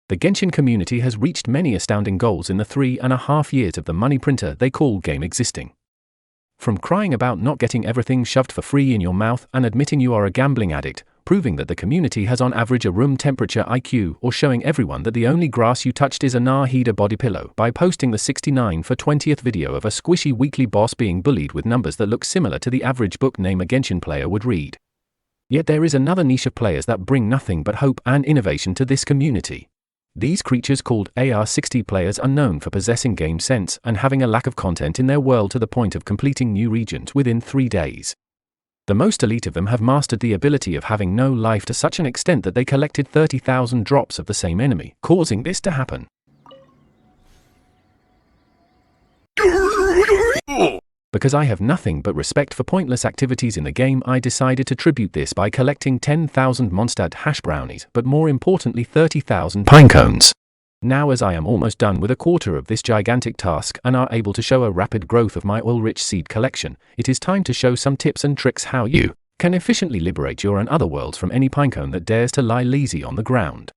The Genshin community has reached many astounding goals in the 3.5 years of the money printer they call game existing. From crying about not getting everything shoved for free in your mouth and admitting you are a gambling addict, proving that the community has on average a room temperature IQ, or showing everyone that the only grass you touched is a Nahida body pillow by posting the 69 for 20th video of a squishy weekly boss being bullied with numbers that look similar to the average book name a Genshin player would read. Yet there is another niche of players that bring nothing but hope and innovation to this community. These creatures called AR60 players are known for possessing game sense and having a lack of content in their world to the point of completing new regions within 3 days. The most elite of them have mastered the ability of having no life to such an extent that they collected 30,000 drops of the same enemy, causing this to happen. Because I have nothing but respect for pointless activities in the game, I decided to tribute this by collecting 10,000 Mondstadt hash brownies, but more importantly 30,000 pine cones. Now, as I am almost done with a quarter of this gigantic task and are able to show a rapid growth of my oil-rich seed collection, it is time to show some tips and tricks how you can efficiently liberate your and other worlds from any pinecone that dares to lie lazy on the ground.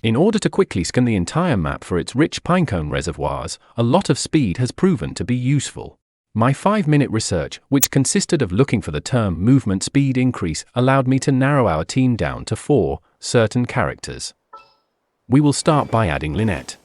In order to quickly scan the entire map for its rich pinecone reservoirs, a lot of speed has proven to be useful. My 5-minute research, which consisted of looking for the term movement speed increase, allowed me to narrow our team down to 4 certain characters. We will start by adding Lynette.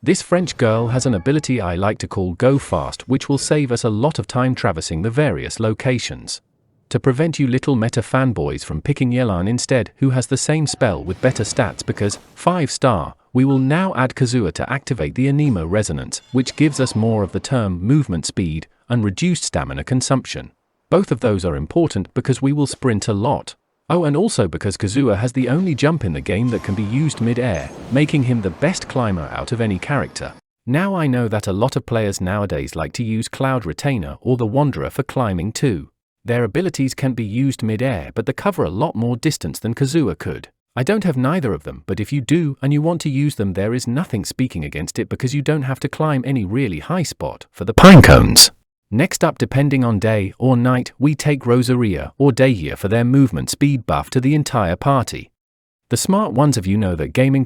This French girl has an ability I like to call Go Fast, which will save us a lot of time traversing the various locations. To prevent you little meta fanboys from picking Yelan instead, who has the same spell with better stats because 5-star, we will now add Kazuha to activate the Anemo resonance, which gives us more of the term movement speed and reduced stamina consumption. Both of those are important because we will sprint a lot. Oh, and also because Kazuha has the only jump in the game that can be used mid-air, making him the best climber out of any character. Now I know that a lot of players nowadays like to use Cloud Retainer or the Wanderer for climbing too. Their abilities can be used mid-air, but they cover a lot more distance than Kazuha could. I don't have neither of them, but if you do and you want to use them, there is nothing speaking against it because you don't have to climb any really high spot for the pinecones. Next up, depending on day or night, we take Rosaria or Dahlia for their movement speed buff to the entire party. The smart ones of you know that gaming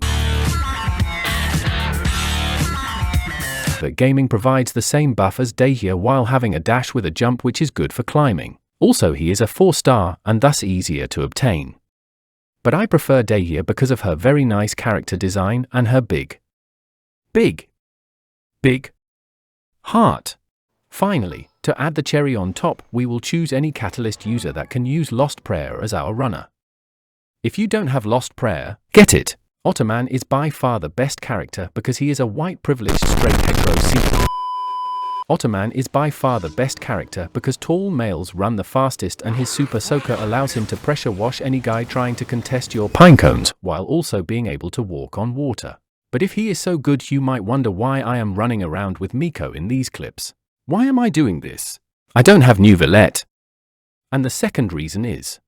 provides the same buff as Dahlia while having a dash with a jump, which is good for climbing. Also, he is a 4-star and thus easier to obtain. But I prefer Dahlia because of her very nice character design and her big heart. Finally, to add the cherry on top, we will choose any Catalyst user that can use Lost Prayer as our runner. If you don't have Lost Prayer, get it! Ottoman is by far the best character because he is a white privileged straight hetero cis. Ottoman is by far the best character because tall males run the fastest and his super soaker allows him to pressure wash any guy trying to contest your pinecones while also being able to walk on water. But if he is so good, you might wonder why I am running around with Miko in these clips. Why am I doing this? I don't have new Villette. And the second reason is...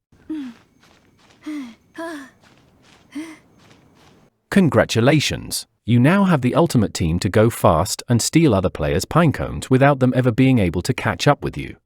Congratulations! You now have the ultimate team to go fast and steal other players' pinecones without them ever being able to catch up with you.